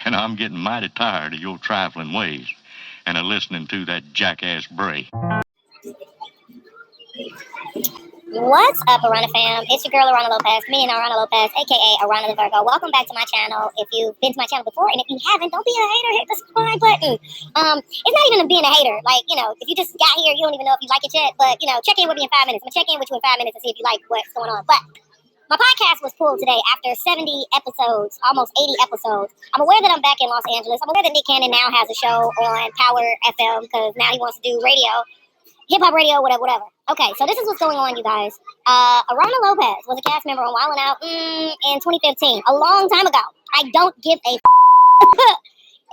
and I'm getting mighty tired of your trifling ways and of listening to that jackass Bray. What's up, Aarona fam? It's your girl, Aarona Lopez, me and Aarona Lopez, a.k.a. Aarona the Virgo. Welcome back to my channel. If you've been to my channel before, and if you haven't, don't be a hater. Hit the subscribe button. It's not even being a hater. Like, if you just got here, you don't even know if you like it yet. But, check in with me in 5 minutes. I'm going to check in with you in 5 minutes and see if you like what's going on. But my podcast was pulled today after 70 episodes, almost 80 episodes. I'm aware that I'm back in Los Angeles. I'm aware that Nick Cannon now has a show on Power FM because now he wants to do radio. Hip-hop radio, whatever. Okay, so this is what's going on, you guys. Aarona Lopez was a cast member on Wild 'N Out in 2015, a long time ago. I don't give a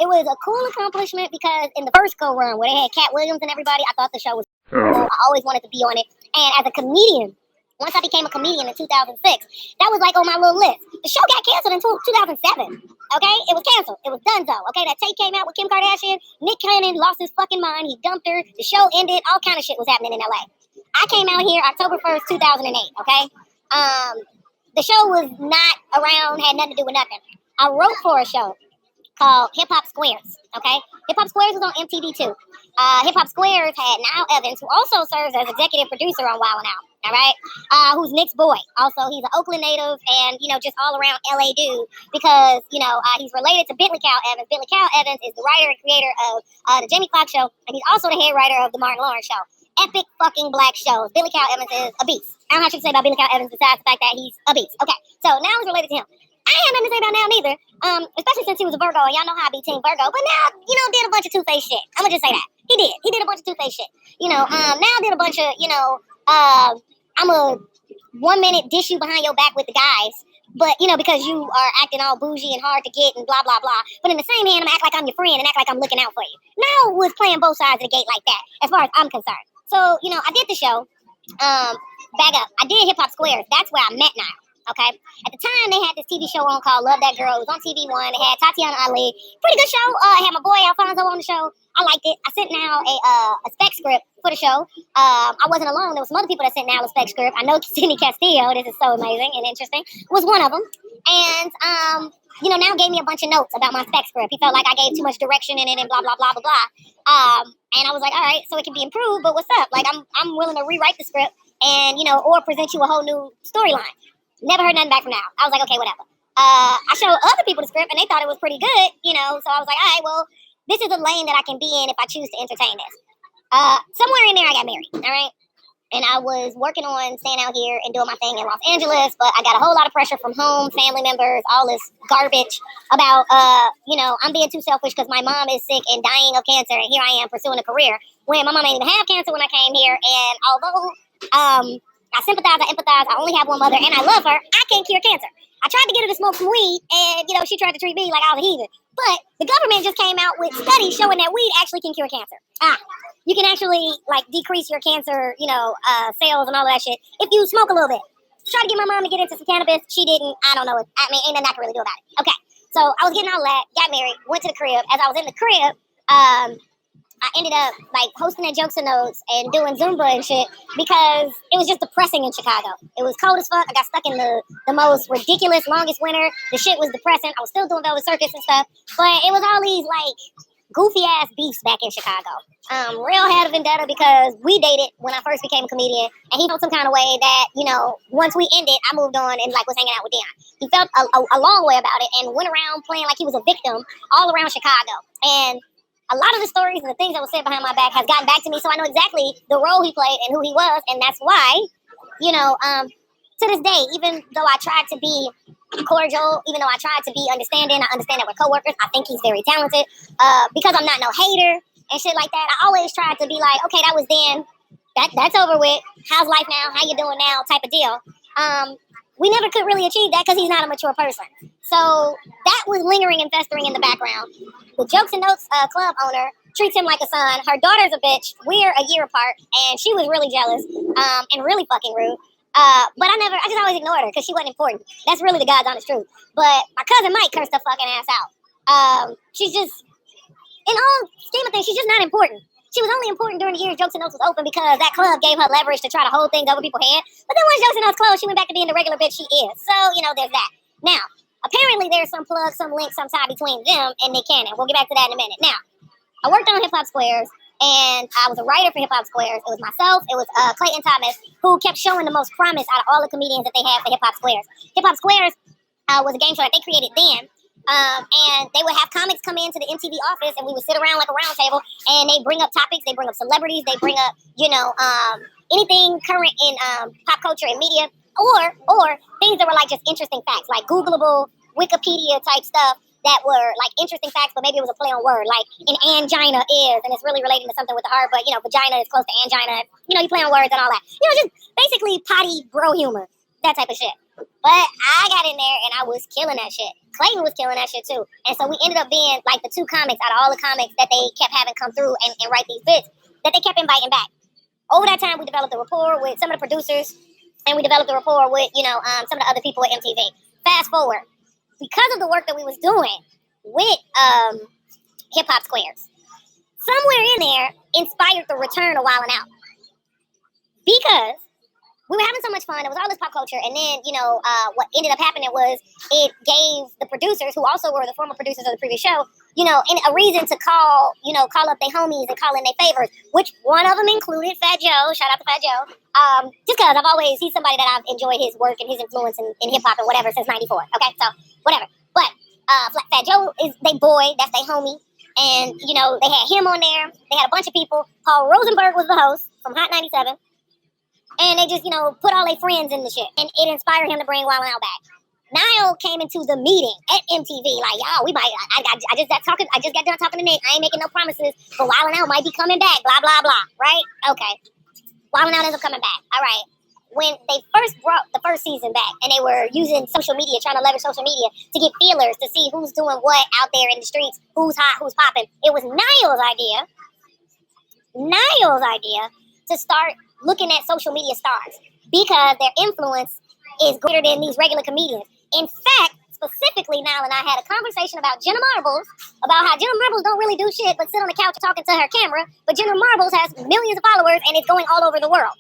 It was a cool accomplishment because in the first go-run where they had Cat Williams and everybody, I thought the show was cool. I always wanted to be on it. And as a comedian, once I became a comedian in 2006, that was like on my little list. The show got canceled in 2007. Okay? It was canceled. It was donezo. Okay? That tape came out with Kim Kardashian. Nick Cannon lost his fucking mind. He dumped her. The show ended. All kind of shit was happening in LA. I came out here October 1st, 2008. Okay? The show was not around, had nothing to do with nothing. I wrote for a show called Hip Hop Squares. Okay? Hip Hop Squares was on MTV too. Hip Hop Squares had Niall Evans, who also serves as executive producer on Wild 'N Out. All right, who's Nick's boy. Also, he's an Oakland native and, just all around LA dude because, he's related to Bentley Cow Evans. Bentley Cow Evans is the writer and creator of the Jamie Foxx Show, and he's also the head writer of the Martin Lawrence Show. Epic fucking black shows. Bentley Cow Evans is a beast. I don't know how you say about Bentley Cow Evans besides the fact that he's a beast. Okay, so now he's related to him. I ain't had nothing to say about now neither, especially since he was a Virgo, and y'all know how I be Team Virgo, but now, did a bunch of two-faced shit. I'm gonna just say that. He did a bunch of two-faced shit. Now did a bunch of, I'm a 1 minute dish you behind your back with the guys, but, because you are acting all bougie and hard to get and blah, blah, blah. But in the same hand, I'm act like I'm your friend and act like I'm looking out for you. Now was playing both sides of the gate like that, as far as I'm concerned. So, I did the show, back up. I did Hip Hop Squares. That's where I met Niall. Okay. At the time, they had this TV show on called Love That Girl. It was on TV1. It had Tatiana Ali. Pretty good show. It had my boy Alfonso on the show. I liked it. I sent Niall a spec script for the show. I wasn't alone. There was some other people that sent Niall a spec script. I know Sidney Castillo, this is so amazing and interesting, was one of them. And, Niall gave me a bunch of notes about my spec script. He felt like I gave too much direction in it and blah, blah, blah, blah, blah. And I was like, all right, so it can be improved, but what's up? Like, I'm willing to rewrite the script and, or present you a whole new storyline. Never heard nothing back from Niall. I was like, okay, whatever. I showed other people the script, and they thought it was pretty good, so I was like, all right, well, this is a lane that I can be in if I choose to entertain this. Somewhere in there, I got married, all right? And I was working on staying out here and doing my thing in Los Angeles, but I got a whole lot of pressure from home, family members, all this garbage about, I'm being too selfish because my mom is sick and dying of cancer, and here I am pursuing a career when my mom didn't even have cancer when I came here, and although, I sympathize, I empathize, I only have one mother, and I love her, I can't cure cancer. I tried to get her to smoke some weed, and, she tried to treat me like I was a heathen. But the government just came out with studies showing that weed actually can cure cancer. You can actually, decrease your cancer, cells and all of that shit if you smoke a little bit. Tried to get my mom to get into some cannabis. She didn't. I don't know. Ain't nothing I can really do about it. Okay. So I was getting all that, got married, went to the crib. As I was in the crib, I ended up hosting at Jokes and Notes and doing Zumba and shit because it was just depressing in Chicago. It was cold as fuck. I got stuck in the most ridiculous, longest winter. The shit was depressing. I was still doing Velvet Circus and stuff, but it was all these goofy ass beefs back in Chicago. Real had a vendetta because we dated when I first became a comedian, and he felt some kind of way that, once we ended, I moved on and was hanging out with Dion. He felt a long way about it and went around playing like he was a victim all around Chicago. And a lot of the stories and the things that were said behind my back has gotten back to me, so I know exactly the role he played and who he was, and that's why, to this day, even though I tried to be cordial, even though I tried to be understanding, I understand that we're coworkers, I think he's very talented, because I'm not no hater and shit like that. I always tried to be like, okay, that was then, that's over with, how's life now, how you doing now, type of deal. We never could really achieve that because he's not a mature person. So that was lingering and festering in the background. The Jokes and Notes club owner treats him like a son. Her daughter's a bitch. We're a year apart, and she was really jealous and really fucking rude. But I just always ignored her because she wasn't important. That's really the God's honest truth. But my cousin Mike cursed her fucking ass out. She's just, in all scheme of things, she's just not important. She was only important during the years Jokes and Notes was open because that club gave her leverage to try to hold things over people's head. But then once Jokes and Notes closed, she went back to being the regular bitch she is. So, there's that. Now, Apparently, there's some plug, some link, some tie between them and Nick Cannon. We'll get back to that in a minute. Now, I worked on Hip Hop Squares, and I was a writer for Hip Hop Squares. It was myself, it was Clayton Thomas, who kept showing the most promise out of all the comedians that they had for Hip Hop Squares. Hip Hop Squares was a game show that they created then. And they would have comics come into the MTV office, and we would sit around like a round table, and they bring up topics, they bring up celebrities, they bring up, anything current in pop culture and media, or things that were like just interesting facts, like Googleable, Wikipedia type stuff that were like interesting facts, but maybe it was a play on word, like an angina is, and it's really relating to something with the heart, but vagina is close to angina. You play on words and all that. Just basically potty bro humor, that type of shit. But I got in there and I was killing that shit. Clayton was killing that shit too. And so we ended up being like the two comics out of all the comics that they kept having come through and write these bits that they kept inviting back. Over that time, we developed a rapport with some of the producers, and we developed a rapport with, some of the other people at MTV. Fast forward, because of the work that we was doing with Hip Hop Squares, somewhere in there inspired the return of Wildin' Out. Because we were having so much fun. It was all this pop culture. And then, what ended up happening was it gave the producers, who also were the former producers of the previous show, a reason to call up their homies and call in their favors, which one of them included Fat Joe. Shout out to Fat Joe. Just because he's somebody that I've enjoyed his work and his influence in hip hop and whatever since 94. Okay, so whatever. But Fat Joe is their boy. That's their homie. And, they had him on there. They had a bunch of people. Paul Rosenberg was the host from Hot 97. And they just, put all their friends in the shit. And it inspired him to bring Wildin' Out back. Niall came into the meeting at MTV like, y'all, we might, I just got done talking to Nick. I ain't making no promises, but Wildin' Out might be coming back, blah, blah, blah, right? Okay. Wildin' Out ends up coming back. All right. When they first brought the first season back and they were using social media, trying to leverage social media to get feelers to see who's doing what out there in the streets, who's hot, who's popping, it was Niall's idea to start looking at social media stars because their influence is greater than these regular comedians. In fact, specifically, Niall and I had a conversation about Jenna Marbles, about how Jenna Marbles don't really do shit but sit on the couch talking to her camera, but Jenna Marbles has millions of followers and it's going all over the world.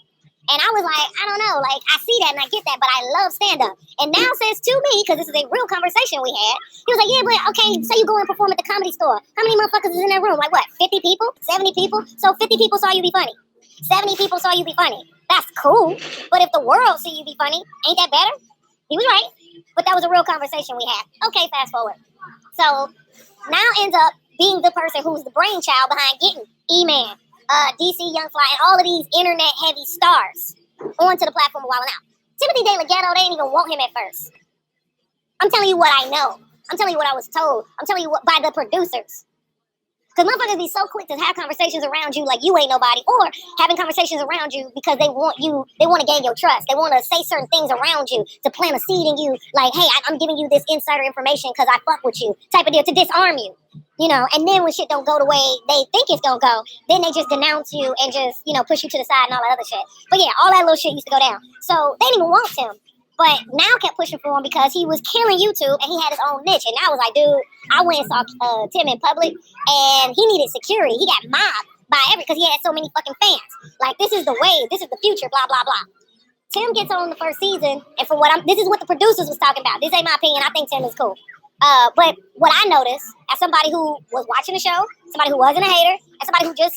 And I was like, I don't know, like, I see that and I get that, but I love stand-up. And Niall says to me, because this is a real conversation we had, he was like, yeah, but okay, say you go and perform at the Comedy Store. How many motherfuckers is in that room? Like what, 50 people? 70 people? So 50 people saw you be funny. 70 people saw you be funny. That's cool. But if the world see you be funny, ain't that better? He was right. But that was a real conversation we had. Okay, fast forward. So now ends up being the person who's the brainchild behind getting E-Man, DC Young Fly, and all of these internet-heavy stars onto the platform of Wildin' Out. Timothy De La Ghetto, they didn't even want him at first. I'm telling you what I know. I'm telling you what I was told. I'm telling you what by the producers. Because motherfuckers be so quick to have conversations around you like you ain't nobody, or having conversations around you because they want to gain your trust. They want to say certain things around you to plant a seed in you, like, hey, I'm giving you this insider information because I fuck with you, type of deal, to disarm you, and then when shit don't go the way they think it's gonna go, then they just denounce you and just, push you to the side and all that other shit. But yeah, all that little shit used to go down. So they didn't even want him. But now kept pushing for him because he was killing YouTube and he had his own niche. And I was like, dude, I went and saw Tim in public and he needed security. He got mobbed by because he had so many fucking fans. Like, this is the wave. This is the future, blah, blah, blah. Tim gets on the first season. And this is what the producers was talking about. This ain't my opinion. I think Tim is cool. But what I noticed as somebody who was watching the show, somebody who wasn't a hater, and somebody who just,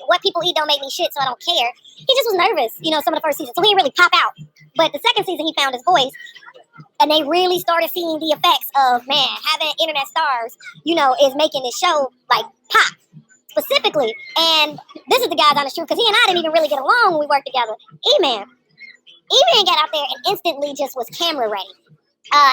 what people eat don't make me shit, so I don't care. He just was nervous, some of the first season. So he didn't really pop out. But the second season, he found his voice. And they really started seeing the effects of, man, having internet stars, is making this show, like, pop. Specifically. And this is the guys on the street, because he and I didn't even really get along when we worked together. E-Man got out there and instantly just was camera ready.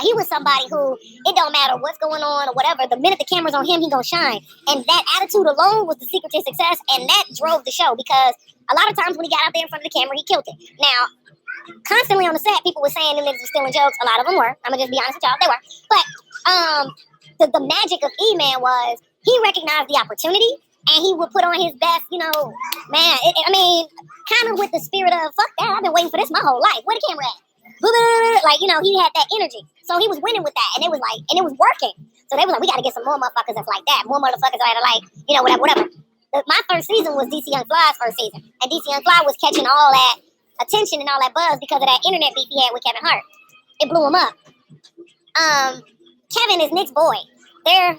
He was somebody who, it don't matter what's going on or whatever, the minute the camera's on him, he gonna shine. And that attitude alone was the secret to success, and that drove the show, because a lot of times when he got out there in front of the camera, he killed it. Now, constantly on the set, people were saying them niggas were stealing jokes. A lot of them were. I'm gonna just be honest with y'all, they were. But the magic of E-Man was he recognized the opportunity, and he would put on his best, kind of with the spirit of, fuck that, I've been waiting for this my whole life. Where the camera at? Like, he had that energy. So he was winning with that, and it was working. So they were like, we got to get some more motherfuckers that's like that. More motherfuckers that are like, whatever. My first season was DC Young Fly's first season. And DC Young Fly was catching all that attention and all that buzz because of that internet beef he had with Kevin Hart. It blew him up. Kevin is Nick's boy. They're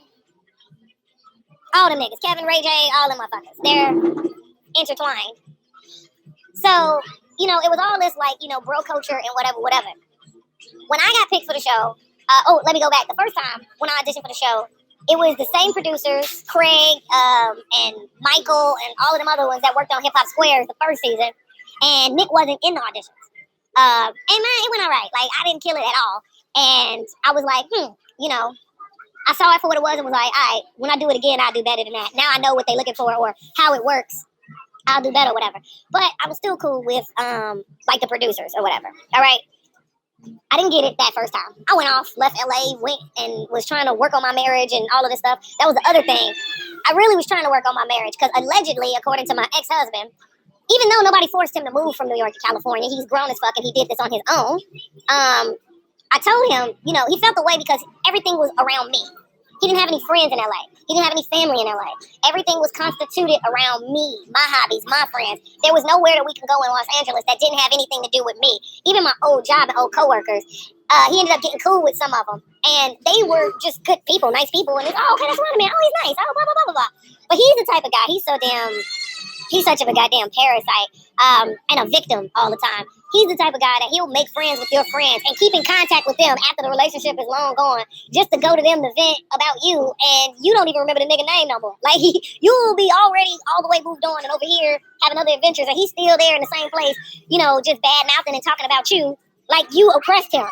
all them niggas. Kevin, Ray J, all them motherfuckers. They're intertwined. So, you know, it was all this like, you know, bro culture and whatever. When I got picked for the show, let me go back. The first time when I auditioned for the show, it was the same producers, Craig and Michael and all of them other ones that worked on Hip Hop Squares the first season. And Nick wasn't in the auditions. And man, it went all right. Like, I didn't kill it at all. And I was like, you know, I saw it for what it was and was like, all right, when I do it again, I'll do better than that. Now I know what they're looking for or how it works. I'll do better, whatever. But I was still cool with, like, the producers or whatever. All right? I didn't get it that first time. I went off, left LA, went and was trying to work on my marriage and all of this stuff. That was the other thing. I really was trying to work on my marriage because allegedly, according to my ex-husband, even though nobody forced him to move from New York to California, he's grown as fuck and he did this on his own. I told him, you know, he felt the way because everything was around me. He didn't have any friends in LA. He didn't have any family in LA. Everything was constituted around me, my hobbies, my friends. There was nowhere that we could go in Los Angeles that didn't have anything to do with me. Even my old job and old coworkers. He ended up getting cool with some of them. And they were just good people, nice people. And it's, oh, okay, that's one man. Oh, he's nice. Oh, blah, blah, blah, blah, blah. But he's the type of guy. He's such a goddamn parasite and a victim all the time. He's the type of guy that he'll make friends with your friends and keep in contact with them after the relationship is long gone just to go to them to vent about you, and you don't even remember the nigga name no more. Like, you'll be already all the way moved on and over here having other adventures, and he's still there in the same place, you know, just bad-mouthing and talking about you like you oppressed him.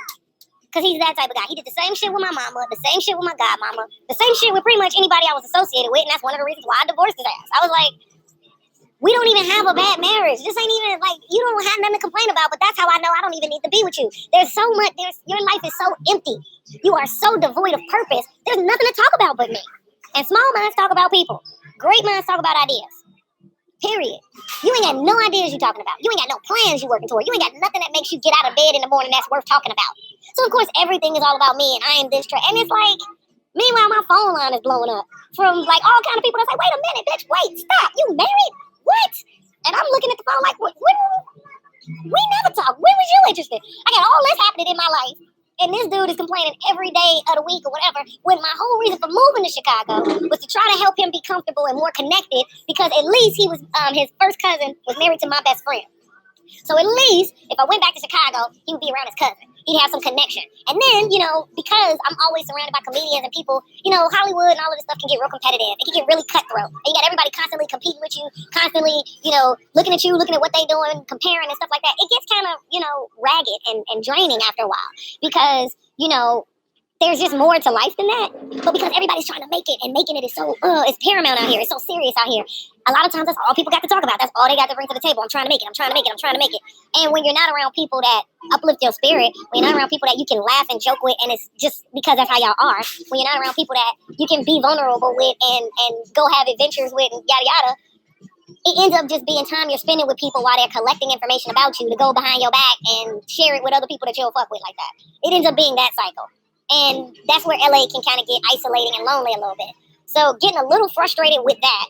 Because he's that type of guy. He did the same shit with my mama, the same shit with my godmama, the same shit with pretty much anybody I was associated with, and that's one of the reasons why I divorced his ass. I was like, we don't even have a bad marriage. This ain't even, like, you don't have nothing to complain about, but that's how I know I don't even need to be with you. There's so much, your life is so empty. You are so devoid of purpose. There's nothing to talk about but me. And small minds talk about people. Great minds talk about ideas. Period. You ain't got no ideas you're talking about. You ain't got no plans you're working toward. You ain't got nothing that makes you get out of bed in the morning that's worth talking about. So, of course, everything is all about me, and I am this and it's like, meanwhile, my phone line is blowing up from, like, all kind of people that's like, wait a minute, bitch, wait, stop. You married? What? And I'm looking at the phone like, when we never talked. When was you interested? I got all this happening in my life. And this dude is complaining every day of the week or whatever, when my whole reason for moving to Chicago was to try to help him be comfortable and more connected, because at least he was, his first cousin was married to my best friend. So at least if I went back to Chicago, he would be around his cousin. He'd have some connection. And then, you know, because I'm always surrounded by comedians and people, you know, Hollywood and all of this stuff can get real competitive. It can get really cutthroat. And you got everybody constantly competing with you, constantly, you know, looking at you, looking at what they doing, comparing and stuff like that. It gets kind of, you know, ragged and draining after a while because, you know, there's just more to life than that. But because everybody's trying to make it, and making it is so, it's paramount out here. It's so serious out here. A lot of times that's all people got to talk about. That's all they got to bring to the table. I'm trying to make it. I'm trying to make it. I'm trying to make it. And when you're not around people that uplift your spirit, when you're not around people that you can laugh and joke with, and it's just because that's how y'all are, when you're not around people that you can be vulnerable with and go have adventures with and yada yada, it ends up just being time you're spending with people while they're collecting information about you to go behind your back and share it with other people that you'll fuck with like that. It ends up being that cycle. And that's where LA can kind of get isolating and lonely a little bit. So getting a little frustrated with that,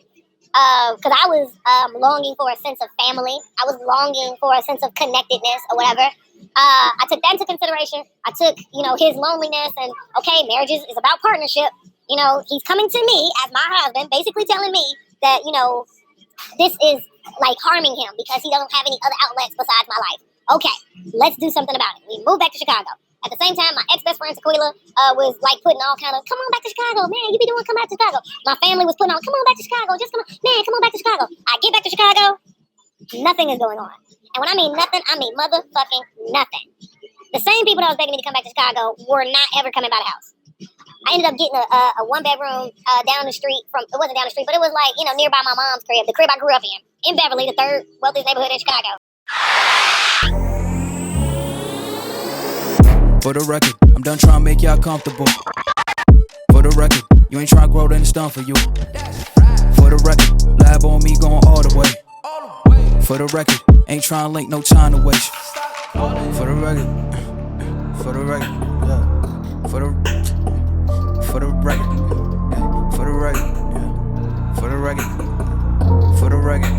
because I was longing for a sense of family. I was longing for a sense of connectedness or whatever. I took that into consideration. I took, you know, his loneliness and, okay, marriage is about partnership. You know, he's coming to me as my husband, basically telling me that, you know, this is like harming him because he doesn't have any other outlets besides my life. Okay, let's do something about it. We moved back to Chicago. At the same time, my ex-best friend, Sequila, was like putting all kind of, come on back to Chicago, man, you be doing, come back to Chicago. My family was putting on, come on back to Chicago, just come on, man, come on back to Chicago. I get back to Chicago, nothing is going on. And when I mean nothing, I mean motherfucking nothing. The same people that was begging me to come back to Chicago were not ever coming by the house. I ended up getting a one-bedroom down the street from, it wasn't down the street, but it was like, you know, nearby my mom's crib, the crib I grew up in Beverly, the third wealthiest neighborhood in Chicago. For the record, I'm done trying to make y'all comfortable. For the record, you ain't trying to grow, then it's done for you. For the record, lab on me going all the way. For the record, ain't trying to link, no time to waste. For the record, yeah. For the record, yeah. For the record, for the record, yeah. For the record, for the record,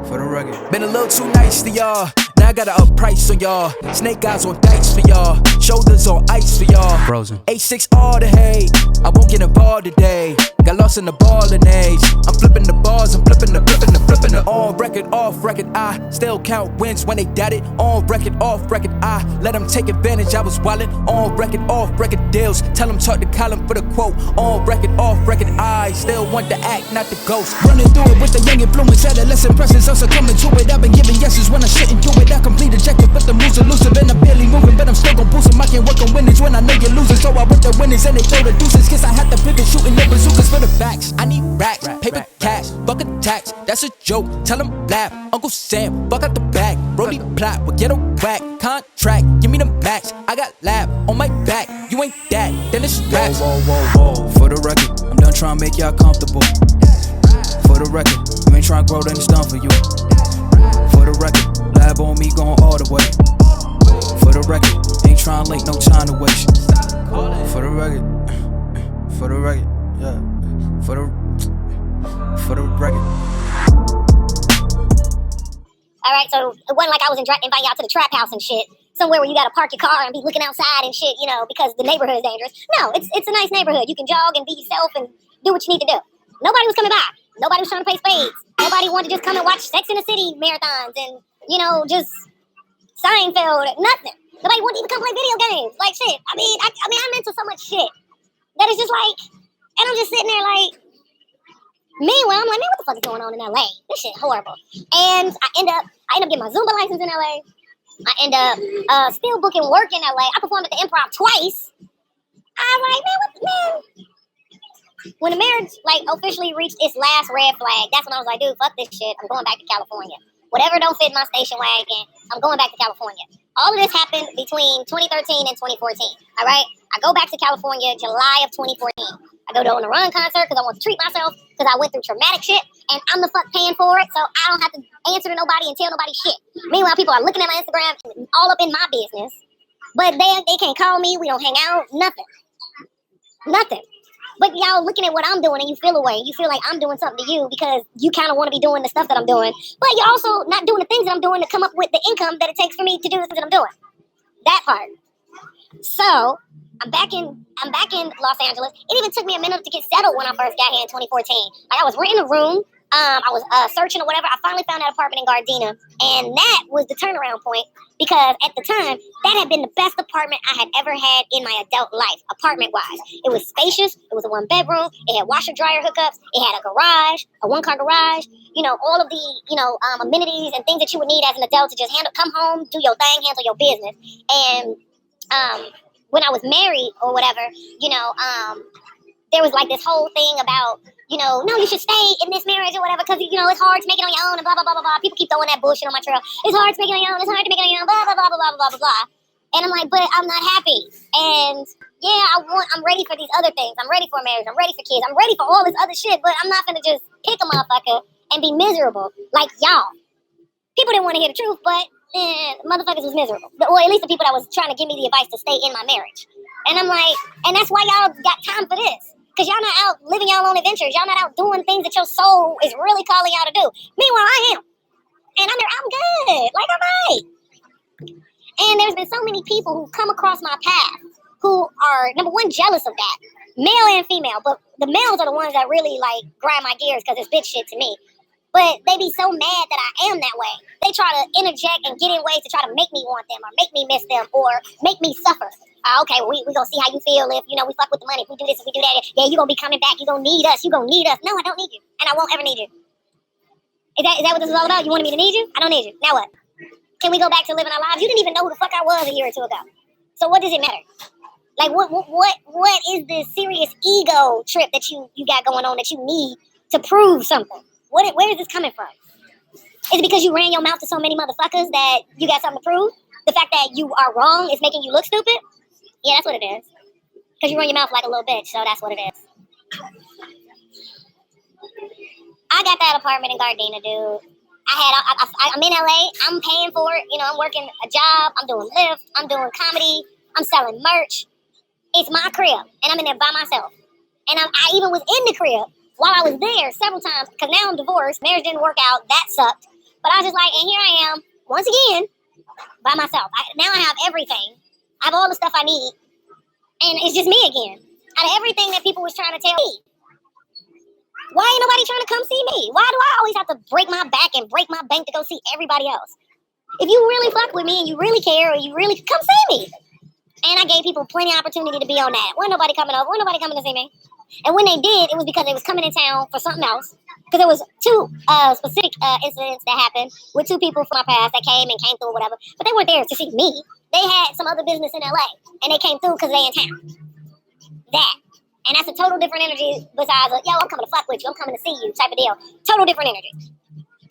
for the record. Been a little too nice to y'all. Now I gotta up price on y'all. Snake eyes on dice for y'all. shoulders on ice for y'all. Frozen. 8-6 all the hate. I won't get involved today. Got lost in the ballin' age. I'm flipping the bars, I'm flipping the. On record, off record, I still count wins when they doubt it. On record, off record, I let them take advantage. I was wildin'. On record, off record deals. Tell them talk to Colin for the quote. On record, off record, I still want the act, not the ghost. Running through it with the young influence, adolescent presence. I'm succumbing to it. I've been giving yeses when I shouldn't do it. I complete objective, but the moves elusive and I'm barely moving. But I'm still gon' boost them. I can't work on winnings when I know you're losing. So I with the winnings and they throw the deuces. Guess I had to pivot, shooting the bazookas for the facts. I need racks, paper cash, buck attacks. That's a joke. Tell them laugh. Uncle Sam, buck out the bag. Brody plot, but get a whack. Contract, give me the max. I got lab on my back. You ain't that, then it's raps. Whoa. For the record, I'm done trying to make y'all comfortable. For the record, you ain't trying to grow, then it's done for you. For the record, lab on me going all the way. For the record, ain't trying to link, no time to waste. For the record, yeah. For the record. Alright, so it wasn't like I was inviting y'all to the trap house and shit. Somewhere where you gotta park your car and be looking outside and shit, because the neighborhood is dangerous. No, it's a nice neighborhood. You can jog and be yourself and do what you need to do. Nobody was coming by. Nobody was trying to play spades. Nobody wanted to just come and watch Sex in the City marathons and, just Seinfeld. Nothing. Nobody wanted to even come play video games. Like, shit. I'm into so much shit that it's just like, and I'm just sitting there like, meanwhile, I'm like, man, what the fuck is going on in LA? This shit horrible. And I end up getting my Zumba license in LA. I end up still booking work in LA. I performed at the Improv twice. I'm like, man. When the marriage officially reached its last red flag, that's when I was like, dude, fuck this shit. I'm going back to California. Whatever don't fit my station wagon, I'm going back to California. All of this happened between 2013 and 2014. All right, I go back to California July of 2014. I go to an Aarona concert because I want to treat myself because I went through traumatic shit and I'm the fuck paying for it, so I don't have to answer to nobody and tell nobody shit. Meanwhile, people are looking at my Instagram all up in my business, but they can't call me. We don't hang out. Nothing. But y'all looking at what I'm doing and you feel away. You feel like I'm doing something to you because you kind of want to be doing the stuff that I'm doing, but you're also not doing the things that I'm doing to come up with the income that it takes for me to do the things that I'm doing. That part. So I'm back in Los Angeles. It even took me a minute to get settled when I first got here in 2014. Like I was renting a room. I was searching or whatever. I finally found that apartment in Gardena, and that was the turnaround point because at the time that had been the best apartment I had ever had in my adult life, apartment-wise. It was spacious. It was a one-bedroom. It had washer dryer hookups. It had a garage, a one-car garage. All of the amenities and things that you would need as an adult to just come home, do your thing, handle your business. And when I was married or whatever, there was like this whole thing about, no, you should stay in this marriage or whatever because, it's hard to make it on your own and blah, blah, blah, blah, blah. People keep throwing that bullshit on my trail. It's hard to make it on your own. It's hard to make it on your own, blah, blah, blah, blah, blah, blah, blah. And I'm like, but I'm not happy. And yeah, I'm ready for these other things. I'm ready for marriage. I'm ready for kids. I'm ready for all this other shit, but I'm not going to just pick a motherfucker and be miserable like y'all. People didn't want to hear the truth, but motherfuckers was miserable. Or at least the people that was trying to give me the advice to stay in my marriage. And I'm like, and that's why y'all got time for this. Because y'all not out living y'all own adventures. Y'all not out doing things that your soul is really calling y'all to do. Meanwhile, I am. And I'm good. Like, I'm right. And there's been so many people who come across my path who are, number one, jealous of that. Male and female. But the males are the ones that really, grind my gears because it's bitch shit to me. But they be so mad that I am that way. They try to interject and get in ways to try to make me want them or make me miss them or make me suffer. Okay, we gonna see how you feel if, we fuck with the money. If we do this, if we do that. Yeah, you gonna be coming back. You gonna need us. You gonna need us. No, I don't need you. And I won't ever need you. Is that what this is all about? You wanted me to need you? I don't need you. Now what? Can we go back to living our lives? You didn't even know who the fuck I was a year or two ago. So what does it matter? Like, what is this serious ego trip that you got going on that you need to prove something? Where is this coming from? Is it because you ran your mouth to so many motherfuckers that you got something to prove? The fact that you are wrong is making you look stupid? Yeah, that's what it is. Because you run your mouth like a little bitch, so that's what it is. I got that apartment in Gardena, dude. I'm in LA. I'm paying for it. I'm working a job. I'm doing Lyft. I'm doing comedy. I'm selling merch. It's my crib, and I'm in there by myself. And I even was in the crib while I was there several times, because now I'm divorced. Marriage didn't work out. That sucked. But I was just like, and here I am, once again, by myself. Now I have everything. I have all the stuff I need, and it's just me again. Out of everything that people was trying to tell me, why ain't nobody trying to come see me? Why do I always have to break my back and break my bank to go see everybody else? If you really fuck with me and you really care or you really come see me. And I gave people plenty of opportunity to be on that. Wasn't nobody coming over. Wasn't nobody coming to see me. And when they did, it was because they was coming in town for something else. Because there was two specific incidents that happened with two people from my past that came through or whatever. But they weren't there to see me. They had some other business in LA. And they came through because they in town. That. And that's a total different energy besides yo, I'm coming to fuck with you. I'm coming to see you type of deal. Total different energy.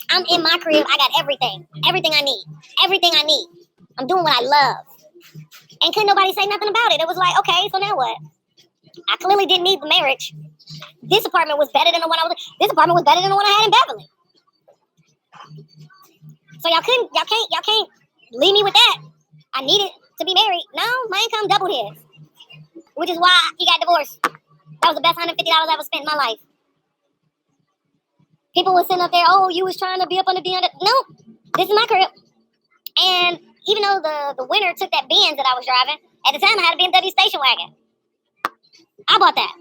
I'm in my crib. I got everything. Everything I need. Everything I need. I'm doing what I love. And couldn't nobody say nothing about it. It was like, okay, so now what? I clearly didn't need the marriage. This apartment was better than the one this apartment was better than the one I had in Beverly. So y'all can't leave me with that. I needed to be married. No, my income doubled his. Which is why he got divorced. That was the best $150 I ever spent in my life. People were sitting up there, oh, you was trying to be up under the under. No, this is my crib. And even though the winner took that Benz that I was driving, at the time I had a BMW station wagon. I bought that.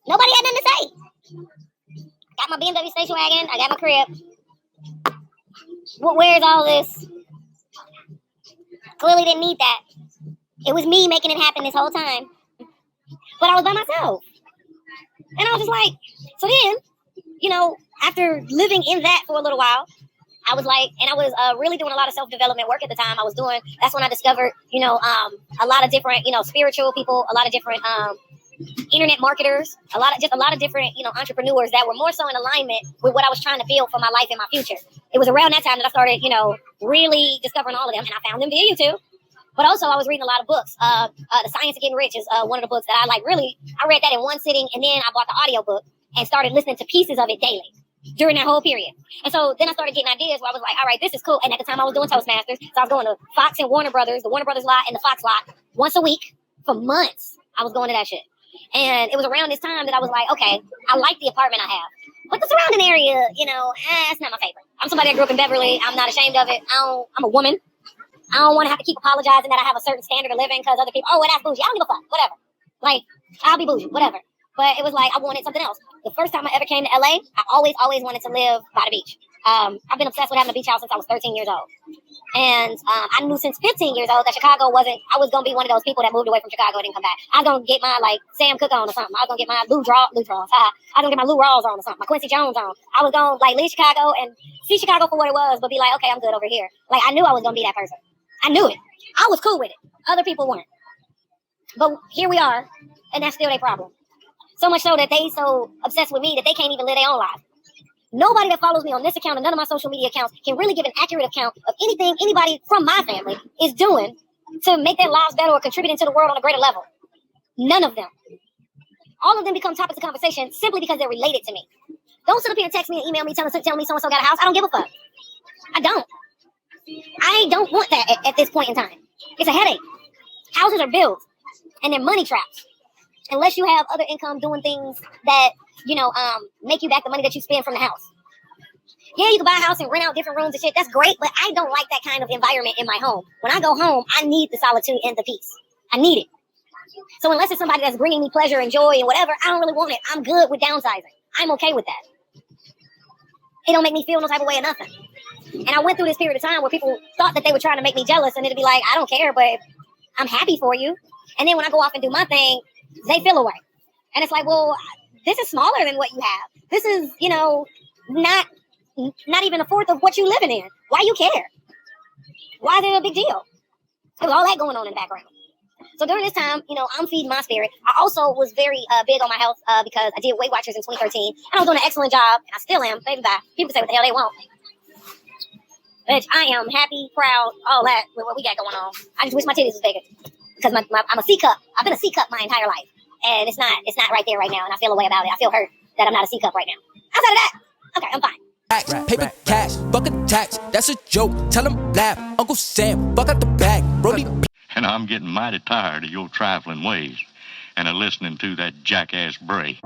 Nobody had nothing to say. Got my BMW station wagon. I got my crib. Where's all this? Clearly didn't need that. It was me making it happen this whole time. But I was by myself. And I was just like, so then, after living in that for a little while, I was like, and I was really doing a lot of self-development work at the time. That's when I discovered, a lot of different, spiritual people, a lot of different internet marketers, a lot of different, entrepreneurs that were more so in alignment with what I was trying to build for my life and my future. It was around that time that I started, really discovering all of them, and I found them via YouTube. But also, I was reading a lot of books. The Science of Getting Rich is one of the books that I read that in one sitting, and then I bought the audiobook and started listening to pieces of it daily during that whole period. And so then I started getting ideas where I was like, all right, this is cool. And at the time I was doing Toastmasters, so I was going to Fox and Warner Brothers, the Warner Brothers lot and the Fox lot once a week for months. I was going to that shit. And it was around this time that I was like, okay, I like the apartment I have. But the surrounding area, it's not my favorite. I'm somebody that grew up in Beverly. I'm not ashamed of it. I'm a woman. I don't want to have to keep apologizing that I have a certain standard of living because other people, oh, well, that's bougie. I don't give a fuck. Whatever. I'll be bougie. Whatever. But it was like I wanted something else. The first time I ever came to LA, I always wanted to live by the beach. I've been obsessed with having a beach house since I was 13 years old. And I knew since 15 years old that Chicago I was going to be one of those people that moved away from Chicago and didn't come back. I was going to get my, Sam Cooke on or something. I was going to get my Lou Draws. I was going to get my Lou Rawls on or something, my Quincy Jones on. I was going to, leave Chicago and see Chicago for what it was, but be like, okay, I'm good over here. I knew I was going to be that person. I knew it. I was cool with it. Other people weren't. But here we are, and that's still their problem. So much so that they so obsessed with me that they can't even live their own life. Nobody that follows me on this account and none of my social media accounts can really give an accurate account of anything anybody from my family is doing to make their lives better or contributing to the world on a greater level. None of them. All of them become topics of conversation simply because they're related to me. Don't sit up here and text me and email me telling me so-and-so got a house. I don't give a fuck. I don't. I don't want that at this point in time. It's a headache. Houses are bills, and they're money traps. Unless you have other income doing things that, make you back the money that you spend from the house. Yeah, you can buy a house and rent out different rooms and shit. That's great, but I don't like that kind of environment in my home. When I go home, I need the solitude and the peace. I need it. So unless it's somebody that's bringing me pleasure and joy and whatever, I don't really want it. I'm good with downsizing. I'm okay with that. It don't make me feel no type of way or nothing. And I went through this period of time where people thought that they were trying to make me jealous, and it'd be like, I don't care, but I'm happy for you. And then when I go off and do my thing, they feel away. And it's like, well, this is smaller than what you have. This is, not even a fourth of what you living in. Why you care? Why is it a big deal? There was all that going on in the background. So during this time, I'm feeding my spirit. I also was very big on my health because I did Weight Watchers in 2013. And I was doing an excellent job. And I still am. Baby bye. People say what the hell they want. Bitch, I am happy, proud, all that with what we got going on. I just wish my titties was bigger. Because I'm a C cup. I've been a C cup my entire life. And it's not right there right now. And I feel a way about it. I feel hurt that I'm not a C cup right now. Outside of that, okay, I'm fine. Paper cash, buck a tax, that's a joke. Tell them laugh, Uncle Sam, buck out the back, Brody. And I'm getting mighty tired of your trifling ways and of listening to that jackass Bray.